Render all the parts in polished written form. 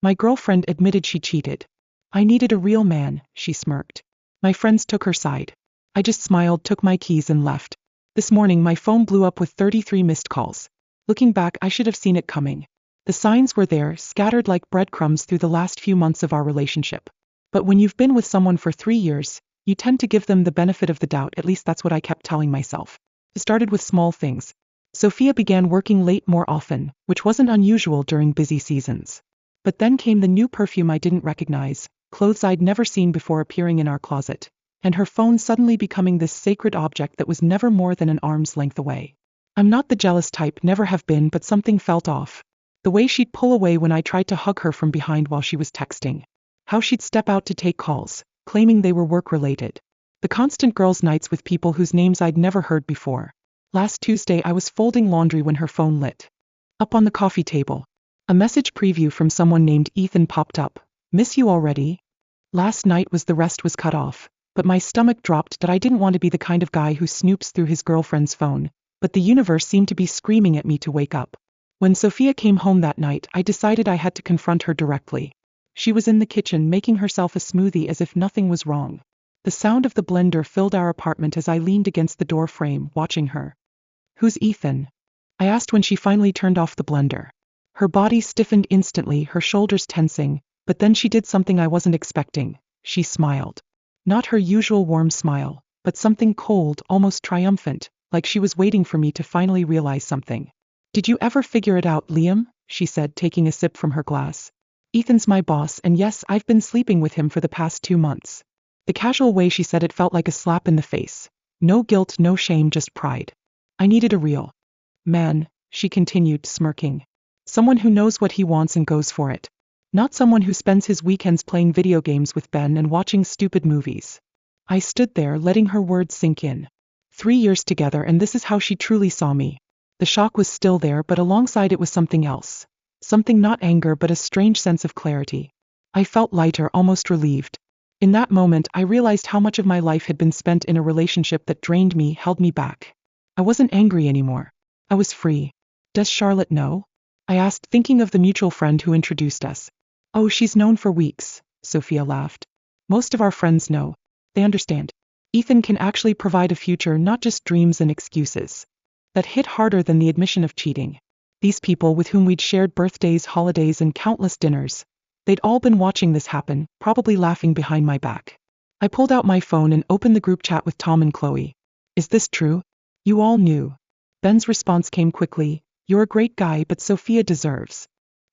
My girlfriend admitted she cheated. I needed a real man, she smirked. My friends took her side. I just smiled, took my keys and left. This morning my phone blew up with 33 missed calls. Looking back, I should have seen it coming. The signs were there, scattered like breadcrumbs through the last few months of our relationship. But when you've been with someone for 3 years, you tend to give them the benefit of the doubt, at least that's what I kept telling myself. It started with small things. Sophia began working late more often, which wasn't unusual during busy seasons. But then came the new perfume I didn't recognize, clothes I'd never seen before appearing in our closet, and her phone suddenly becoming this sacred object that was never more than an arm's length away. I'm not the jealous type, never have been, but something felt off. The way she'd pull away when I tried to hug her from behind while she was texting. How she'd step out to take calls, claiming they were work-related. The constant girls' nights with people whose names I'd never heard before. Last Tuesday I was folding laundry when her phone lit up on the coffee table. A message preview from someone named Ethan popped up. Miss you already? Last night was the rest was cut off, but my stomach dropped that I didn't want to be the kind of guy who snoops through his girlfriend's phone, but the universe seemed to be screaming at me to wake up. When Sophia came home that night, I decided I had to confront her directly. She was in the kitchen making herself a smoothie as if nothing was wrong. The sound of the blender filled our apartment as I leaned against the door frame, watching her. Who's Ethan? I asked when she finally turned off the blender. Her body stiffened instantly, her shoulders tensing, but then she did something I wasn't expecting. She smiled. Not her usual warm smile, but something cold, almost triumphant, like she was waiting for me to finally realize something. Did you ever figure it out, Liam? She said, taking a sip from her glass. Ethan's my boss, and yes, I've been sleeping with him for the past 2 months. The casual way she said it felt like a slap in the face. No guilt, no shame, just pride. I needed a real man, she continued, smirking. Someone who knows what he wants and goes for it. Not someone who spends his weekends playing video games with Ben and watching stupid movies. I stood there, letting her words sink in. 3 years together, and this is how she truly saw me. The shock was still there, but alongside it was something else. Something not anger, but a strange sense of clarity. I felt lighter, almost relieved. In that moment, I realized how much of my life had been spent in a relationship that drained me, held me back. I wasn't angry anymore. I was free. Does Charlotte know? I asked, thinking of the mutual friend who introduced us. Oh, she's known for weeks, Sophia laughed. Most of our friends know. They understand. Ethan can actually provide a future, not just dreams and excuses. That hit harder than the admission of cheating. These people with whom we'd shared birthdays, holidays, and countless dinners. They'd all been watching this happen, probably laughing behind my back. I pulled out my phone and opened the group chat with Tom and Chloe. Is this true? You all knew. Ben's response came quickly. You're a great guy, but Sophia deserves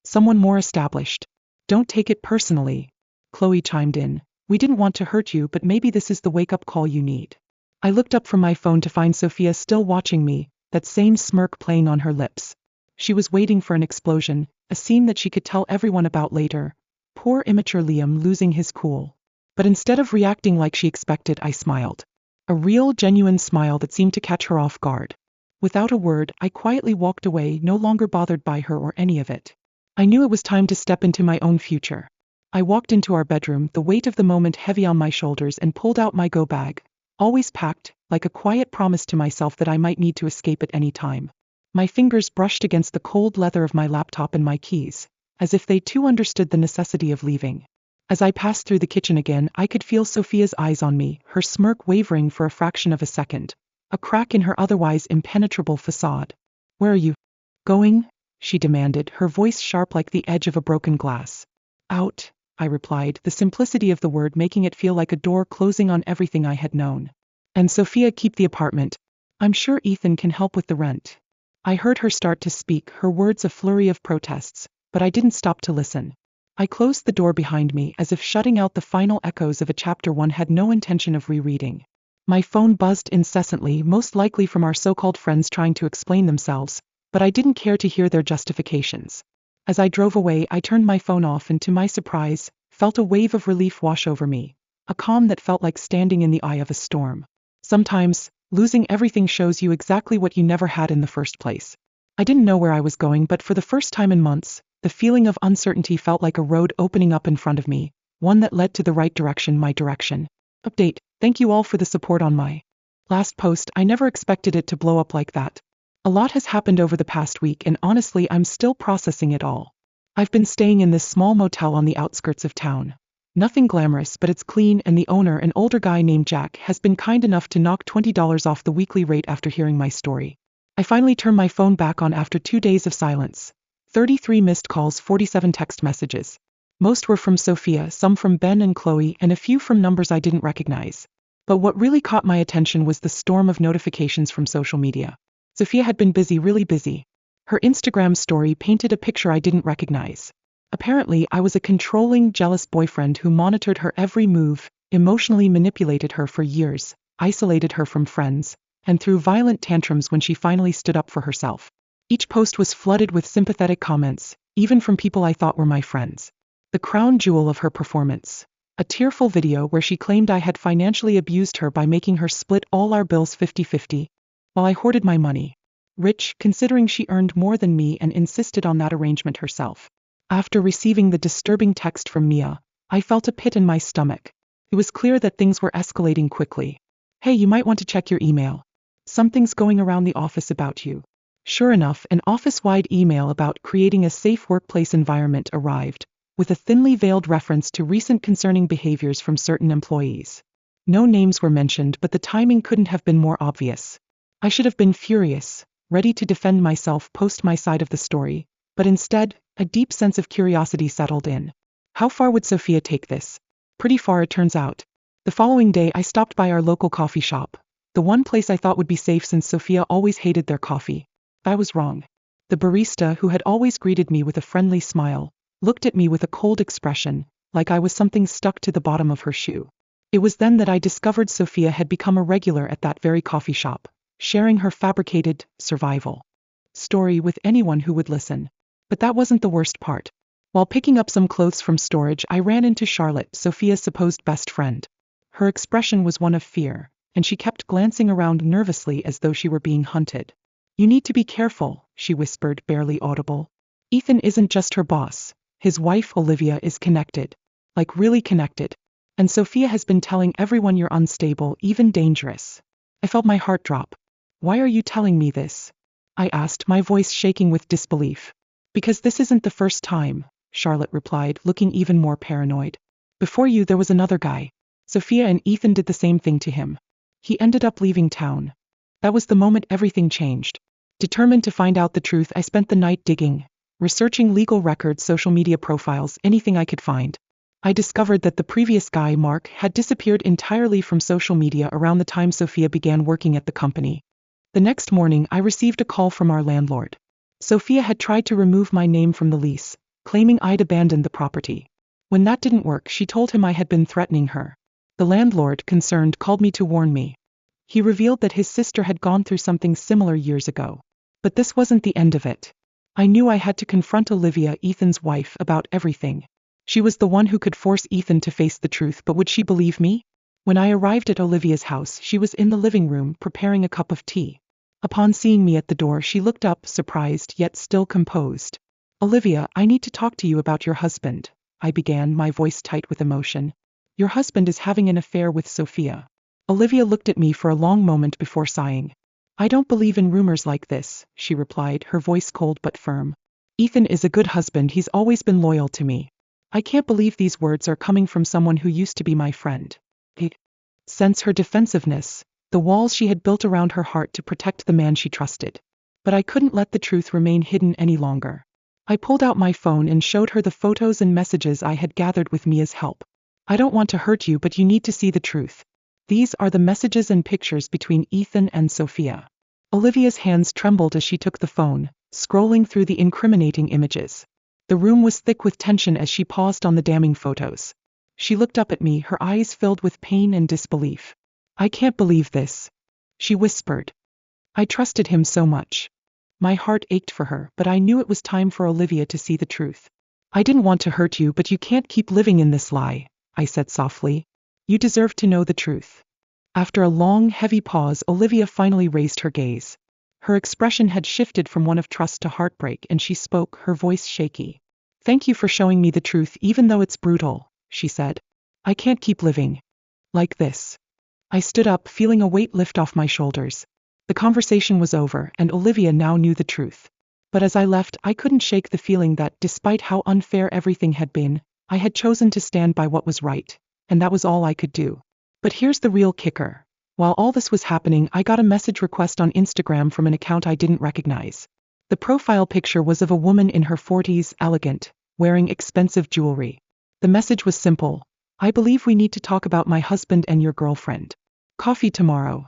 someone more established. Don't take it personally. Chloe chimed in. We didn't want to hurt you, but maybe this is the wake-up call you need. I looked up from my phone to find Sophia still watching me, that same smirk playing on her lips. She was waiting for an explosion, a scene that she could tell everyone about later. Poor immature Liam losing his cool. But instead of reacting like she expected, I smiled. A real, genuine smile that seemed to catch her off guard. Without a word, I quietly walked away, no longer bothered by her or any of it. I knew it was time to step into my own future. I walked into our bedroom, the weight of the moment heavy on my shoulders, and pulled out my go bag. Always packed, like a quiet promise to myself that I might need to escape at any time. My fingers brushed against the cold leather of my laptop and my keys, as if they too understood the necessity of leaving. As I passed through the kitchen again, I could feel Sophia's eyes on me, her smirk wavering for a fraction of a second. A crack in her otherwise impenetrable facade. Where are you going? She demanded, her voice sharp like the edge of a broken glass. Out, I replied, the simplicity of the word making it feel like a door closing on everything I had known. And Sophia, keep the apartment. I'm sure Ethan can help with the rent. I heard her start to speak, her words a flurry of protests, but I didn't stop to listen. I closed the door behind me as if shutting out the final echoes of a chapter one had no intention of rereading. My phone buzzed incessantly, most likely from our so-called friends trying to explain themselves, but I didn't care to hear their justifications. As I drove away, I turned my phone off and, to my surprise, felt a wave of relief wash over me, a calm that felt like standing in the eye of a storm. Sometimes, losing everything shows you exactly what you never had in the first place. I didn't know where I was going, but for the first time in months, the feeling of uncertainty felt like a road opening up in front of me, one that led to the right direction, my direction. Update. Thank you all for the support on my last post. I never expected it to blow up like that. A lot has happened over the past week, and honestly, I'm still processing it all. I've been staying in this small motel on the outskirts of town. Nothing glamorous, but it's clean, and the owner, an older guy named Jack, has been kind enough to knock $20 off the weekly rate after hearing my story. I finally turned my phone back on after 2 days of silence. 33 missed calls, 47 text messages. Most were from Sophia, some from Ben and Chloe, and a few from numbers I didn't recognize. But what really caught my attention was the storm of notifications from social media. Sophia had been busy, really busy. Her Instagram story painted a picture I didn't recognize. Apparently, I was a controlling, jealous boyfriend who monitored her every move, emotionally manipulated her for years, isolated her from friends, and threw violent tantrums when she finally stood up for herself. Each post was flooded with sympathetic comments, even from people I thought were my friends. The crown jewel of her performance: a tearful video where she claimed I had financially abused her by making her split all our bills 50-50, while I hoarded my money. Rich, considering she earned more than me, and insisted on that arrangement herself. After receiving the disturbing text from Mia, I felt a pit in my stomach. It was clear that things were escalating quickly. "Hey, you might want to check your email. Something's going around the office about you." Sure enough, an office-wide email about creating a safe workplace environment arrived, with a thinly veiled reference to recent concerning behaviors from certain employees. No names were mentioned, but the timing couldn't have been more obvious. I should have been furious, ready to defend myself, post my side of the story, but instead, a deep sense of curiosity settled in. How far would Sophia take this? Pretty far, it turns out. The following day, I stopped by our local coffee shop, the one place I thought would be safe since Sophia always hated their coffee. I was wrong. The barista, who had always greeted me with a friendly smile, looked at me with a cold expression, like I was something stuck to the bottom of her shoe. It was then that I discovered Sophia had become a regular at that very coffee shop, sharing her fabricated survival story with anyone who would listen. But that wasn't the worst part. While picking up some clothes from storage, I ran into Charlotte, Sophia's supposed best friend. Her expression was one of fear, and she kept glancing around nervously as though she were being hunted. "You need to be careful," she whispered, barely audible. "Ethan isn't just her boss. His wife, Olivia, is connected. Like really connected. And Sophia has been telling everyone you're unstable, even dangerous." I felt my heart drop. "Why are you telling me this?" I asked, my voice shaking with disbelief. "Because this isn't the first time," Charlotte replied, looking even more paranoid. "Before you, there was another guy. Sophia and Ethan did the same thing to him. He ended up leaving town." That was the moment everything changed. Determined to find out the truth, I spent the night digging, researching legal records, social media profiles, anything I could find. I discovered that the previous guy, Mark, had disappeared entirely from social media around the time Sophia began working at the company. The next morning, I received a call from our landlord. Sophia had tried to remove my name from the lease, claiming I'd abandoned the property. When that didn't work, she told him I had been threatening her. The landlord, concerned, called me to warn me. He revealed that his sister had gone through something similar years ago. But this wasn't the end of it. I knew I had to confront Olivia, Ethan's wife, about everything. She was the one who could force Ethan to face the truth, but would she believe me? When I arrived at Olivia's house, she was in the living room preparing a cup of tea. Upon seeing me at the door, she looked up, surprised yet still composed. "Olivia, I need to talk to you about your husband," I began, my voice tight with emotion. "Your husband is having an affair with Sophia." Olivia looked at me for a long moment before sighing. "I don't believe in rumors like this," she replied, her voice cold but firm. "Ethan is a good husband, he's always been loyal to me." I can't believe these words are coming from someone who used to be my friend. I sense her defensiveness, the walls she had built around her heart to protect the man she trusted. But I couldn't let the truth remain hidden any longer. I pulled out my phone and showed her the photos and messages I had gathered with Mia's help. "I don't want to hurt you, but you need to see the truth. These are the messages and pictures between Ethan and Sophia." Olivia's hands trembled as she took the phone, scrolling through the incriminating images. The room was thick with tension as she paused on the damning photos. She looked up at me, her eyes filled with pain and disbelief. "I can't believe this," she whispered. "I trusted him so much." My heart ached for her, but I knew it was time for Olivia to see the truth. "I didn't want to hurt you, but you can't keep living in this lie," I said softly. "You deserve to know the truth." After a long, heavy pause, Olivia finally raised her gaze. Her expression had shifted from one of trust to heartbreak, and she spoke, her voice shaky. "Thank you for showing me the truth, even though it's brutal," she said. "I can't keep living like this." I stood up, feeling a weight lift off my shoulders. The conversation was over, and Olivia now knew the truth. But as I left, I couldn't shake the feeling that, despite how unfair everything had been, I had chosen to stand by what was right, and that was all I could do. But here's the real kicker. While all this was happening, I got a message request on Instagram from an account I didn't recognize. The profile picture was of a woman in her 40s, elegant, wearing expensive jewelry. The message was simple. I believe we need to talk about my husband and your girlfriend. Coffee tomorrow.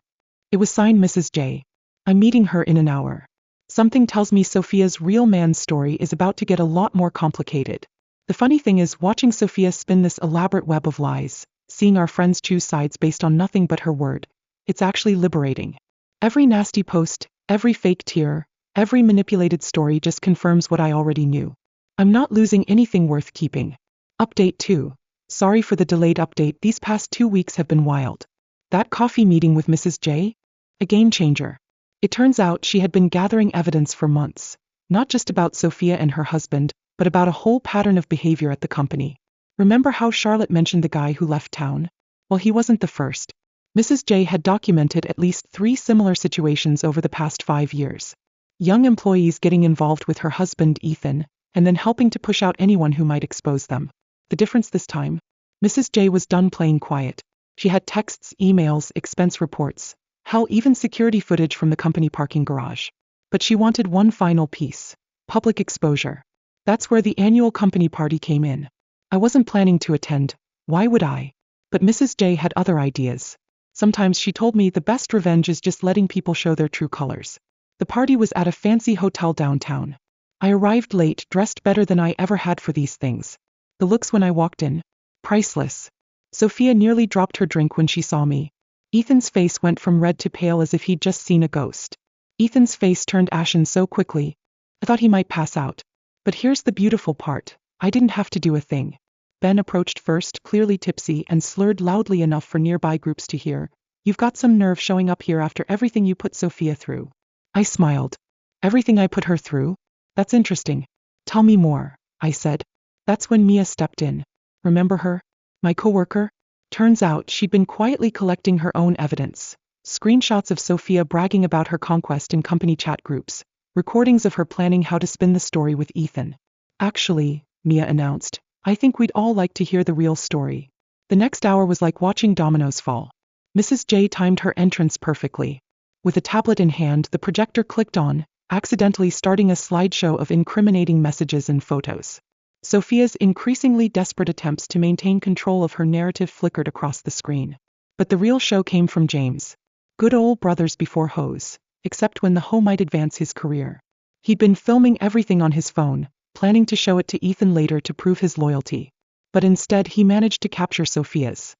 It was signed Mrs. J. I'm meeting her in an hour. Something tells me Sophia's real man's story is about to get a lot more complicated. The funny thing is, watching Sophia spin this elaborate web of lies, seeing our friends choose sides based on nothing but her word, it's actually liberating. Every nasty post, every fake tear, every manipulated story just confirms what I already knew. I'm not losing anything worth keeping. Update 2. Sorry for the delayed update, these past 2 weeks have been wild. That coffee meeting with Mrs. J? A game changer. It turns out she had been gathering evidence for months, not just about Sophia and her husband, but about a whole pattern of behavior at the company. Remember how Charlotte mentioned the guy who left town? Well, he wasn't the first. Mrs. J had documented at least 3 similar situations over the past 5 years. Young employees getting involved with her husband, Ethan, and then helping to push out anyone who might expose them. The difference this time? Mrs. J was done playing quiet. She had texts, emails, expense reports, hell, even security footage from the company parking garage. But she wanted one final piece: public exposure. That's where the annual company party came in. I wasn't planning to attend. Why would I? But Mrs. J had other ideas. Sometimes she told me the best revenge is just letting people show their true colors. The party was at a fancy hotel downtown. I arrived late, dressed better than I ever had for these things. The looks when I walked in? Priceless. Sophia nearly dropped her drink when she saw me. Ethan's face went from red to pale as if he'd just seen a ghost. Ethan's face turned ashen so quickly. I thought he might pass out. But here's the beautiful part. I didn't have to do a thing. Ben approached first, clearly tipsy, and slurred loudly enough for nearby groups to hear. You've got some nerve showing up here after everything you put Sophia through. I smiled. Everything I put her through? That's interesting. Tell me more, I said. That's when Mia stepped in. Remember her? My coworker? Turns out she'd been quietly collecting her own evidence. Screenshots of Sophia bragging about her conquest in company chat groups. Recordings of her planning how to spin the story with Ethan. Actually, Mia announced, I think we'd all like to hear the real story. The next hour was like watching dominoes fall. Mrs. J timed her entrance perfectly. With a tablet in hand, the projector clicked on, accidentally starting a slideshow of incriminating messages and photos. Sophia's increasingly desperate attempts to maintain control of her narrative flickered across the screen. But the real show came from James. Good old brothers before hoes, except when the hoe might advance his career. He'd been filming everything on his phone, planning to show it to Ethan later to prove his loyalty. But instead he managed to capture Sophia's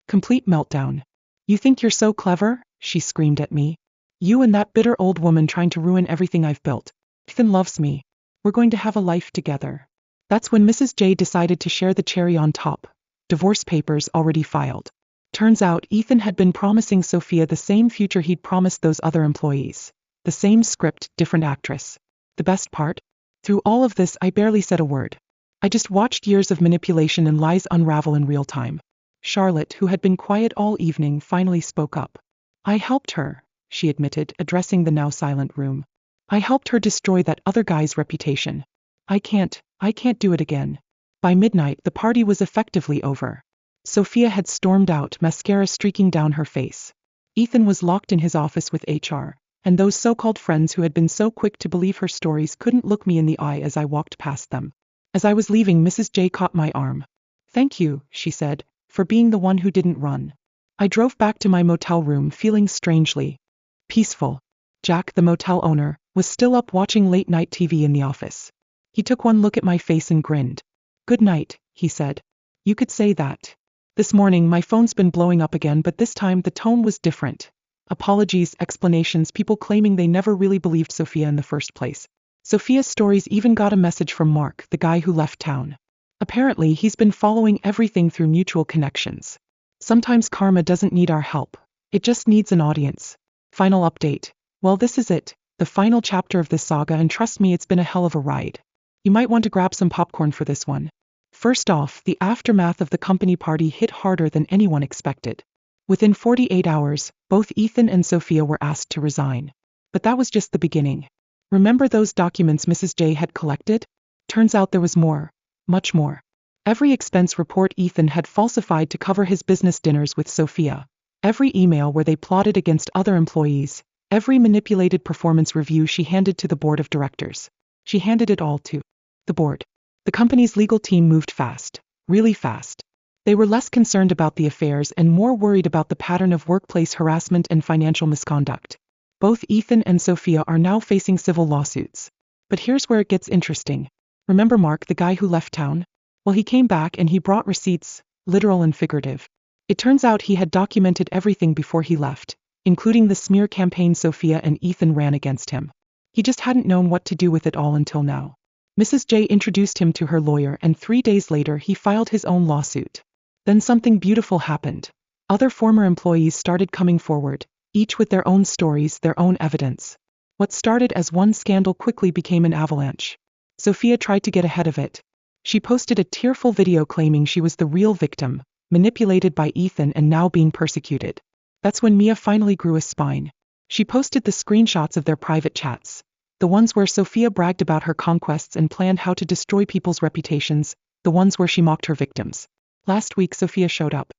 complete meltdown. You think you're so clever? She screamed at me. You and that bitter old woman trying to ruin everything I've built. Ethan loves me. We're going to have a life together. That's when Mrs. J decided to share the cherry on top. Divorce papers already filed. Turns out Ethan had been promising Sophia the same future he'd promised those other employees. The same script, different actress. The best part? Through all of this, I barely said a word. I just watched years of manipulation and lies unravel in real time. Charlotte, who had been quiet all evening, finally spoke up. I helped her, she admitted, addressing the now silent room. I helped her destroy that other guy's reputation. I can't do it again. By midnight, the party was effectively over. Sophia had stormed out, mascara streaking down her face. Ethan was locked in his office with HR, and those so-called friends who had been so quick to believe her stories couldn't look me in the eye as I walked past them. As I was leaving, Mrs. J caught my arm. Thank you, she said, for being the one who didn't run. I drove back to my motel room feeling strangely peaceful. Jack, the motel owner, was still up watching late-night TV in the office. He took one look at my face and grinned. Good night, he said. You could say that. This morning my phone's been blowing up again, but this time the tone was different. Apologies, explanations, people claiming they never really believed Sophia in the first place. Sophia's stories even got a message from Mark, the guy who left town. Apparently he's been following everything through mutual connections. Sometimes karma doesn't need our help. It just needs an audience. Final update. Well, this is it, the final chapter of this saga, and trust me, it's been a hell of a ride. You might want to grab some popcorn for this one. First off, the aftermath of the company party hit harder than anyone expected. Within 48 hours, both Ethan and Sophia were asked to resign. But that was just the beginning. Remember those documents Mrs. J had collected? Turns out there was more. Much more. Every expense report Ethan had falsified to cover his business dinners with Sophia. Every email where they plotted against other employees. Every manipulated performance review she handed to the board of directors. She handed it all to the board. The company's legal team moved fast. Really fast. They were less concerned about the affairs and more worried about the pattern of workplace harassment and financial misconduct. Both Ethan and Sophia are now facing civil lawsuits. But here's where it gets interesting. Remember Mark, the guy who left town? Well, he came back and he brought receipts, literal and figurative. It turns out he had documented everything before he left, including the smear campaign Sophia and Ethan ran against him. He just hadn't known what to do with it all until now. Mrs. J introduced him to her lawyer and 3 days later he filed his own lawsuit. Then something beautiful happened. Other former employees started coming forward, each with their own stories, their own evidence. What started as one scandal quickly became an avalanche. Sophia tried to get ahead of it. She posted a tearful video claiming she was the real victim, manipulated by Ethan and now being persecuted. That's when Mia finally grew a spine. She posted the screenshots of their private chats. The ones where Sophia bragged about her conquests and planned how to destroy people's reputations, the ones where she mocked her victims. Last week Sophia showed up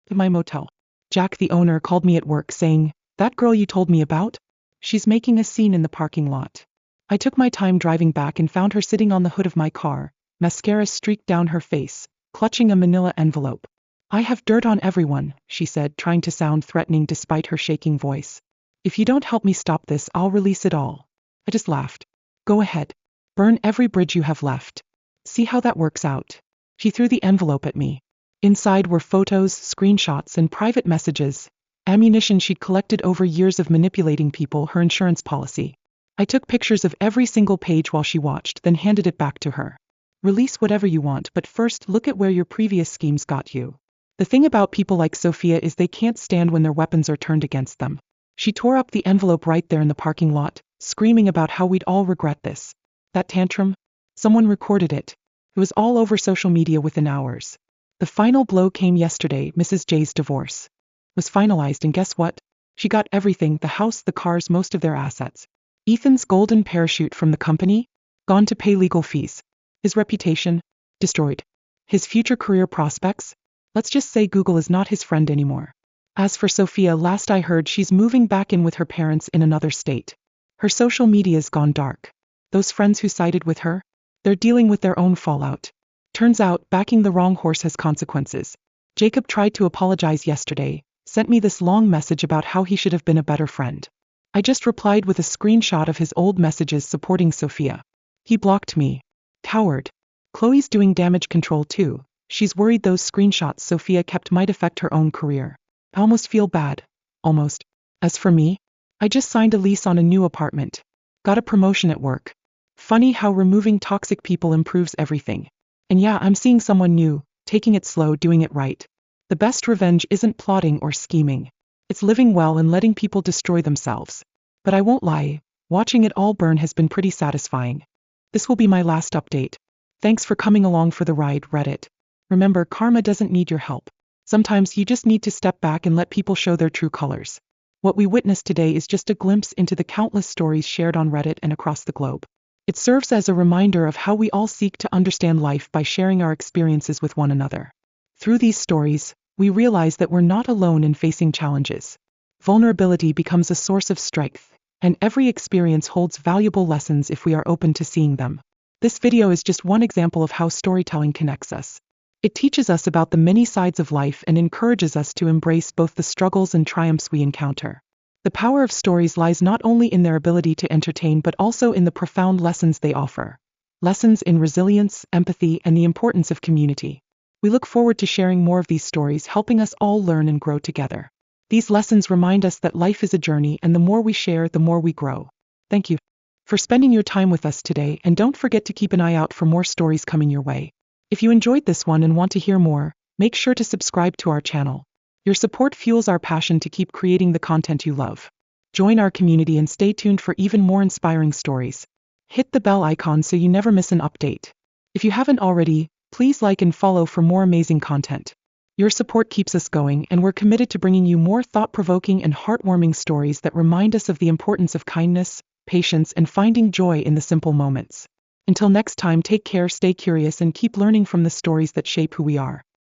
at my motel. Jack, the owner, called me at work saying, "That girl you told me about? She's making a scene in the parking lot." I took my time driving back and found her sitting on the hood of my car, mascara streaked down her face, clutching a manila envelope. "I have dirt on everyone," she said, trying to sound threatening despite her shaking voice. "If you don't help me stop this, I'll release it all." I just laughed. "Go ahead. Burn every bridge you have left. See how that works out." She threw the envelope at me. Inside were photos, screenshots, and private messages. Ammunition she'd collected over years of manipulating people, her insurance policy. I took pictures of every single page while she watched, then handed it back to her. "Release whatever you want, but first look at where your previous schemes got you." The thing about people like Sophia is they can't stand when their weapons are turned against them. She tore up the envelope right there in the parking lot, screaming about how we'd all regret this. That tantrum? Someone recorded it. It was all over social media within hours. The final blow came yesterday. Mrs. J's divorce was finalized, and guess what? She got everything, the house, the cars, most of their assets. Ethan's golden parachute from the company? Gone to pay legal fees. His reputation? Destroyed. His future career prospects? Let's just say Google is not his friend anymore. As for Sophia, last I heard she's moving back in with her parents in another state. Her social media's gone dark. Those friends who sided with her? They're dealing with their own fallout. Turns out, backing the wrong horse has consequences. Jacob tried to apologize yesterday, sent me this long message about how he should have been a better friend. I just replied with a screenshot of his old messages supporting Sophia. He blocked me. Coward. Chloe's doing damage control too. She's worried those screenshots Sophia kept might affect her own career. I almost feel bad. Almost. As for me, I just signed a lease on a new apartment. Got a promotion at work. Funny how removing toxic people improves everything. And yeah, I'm seeing someone new, taking it slow, doing it right. The best revenge isn't plotting or scheming. It's living well and letting people destroy themselves. But I won't lie, watching it all burn has been pretty satisfying. This will be my last update. Thanks for coming along for the ride, Reddit. Remember, karma doesn't need your help. Sometimes you just need to step back and let people show their true colors. What we witnessed today is just a glimpse into the countless stories shared on Reddit and across the globe. It serves as a reminder of how we all seek to understand life by sharing our experiences with one another. Through these stories, we realize that we're not alone in facing challenges. Vulnerability becomes a source of strength, and every experience holds valuable lessons if we are open to seeing them. This video is just one example of how storytelling connects us. It teaches us about the many sides of life and encourages us to embrace both the struggles and triumphs we encounter. The power of stories lies not only in their ability to entertain but also in the profound lessons they offer. Lessons in resilience, empathy, and the importance of community. We look forward to sharing more of these stories, helping us all learn and grow together. These lessons remind us that life is a journey, and the more we share, the more we grow. Thank you for spending your time with us today, and don't forget to keep an eye out for more stories coming your way. If you enjoyed this one and want to hear more, make sure to subscribe to our channel. Your support fuels our passion to keep creating the content you love. Join our community and stay tuned for even more inspiring stories. Hit the bell icon so you never miss an update. If you haven't already, please like and follow for more amazing content. Your support keeps us going, and we're committed to bringing you more thought-provoking and heartwarming stories that remind us of the importance of kindness, patience, and finding joy in the simple moments. Until next time, take care, stay curious, and keep learning from the stories that shape who we are.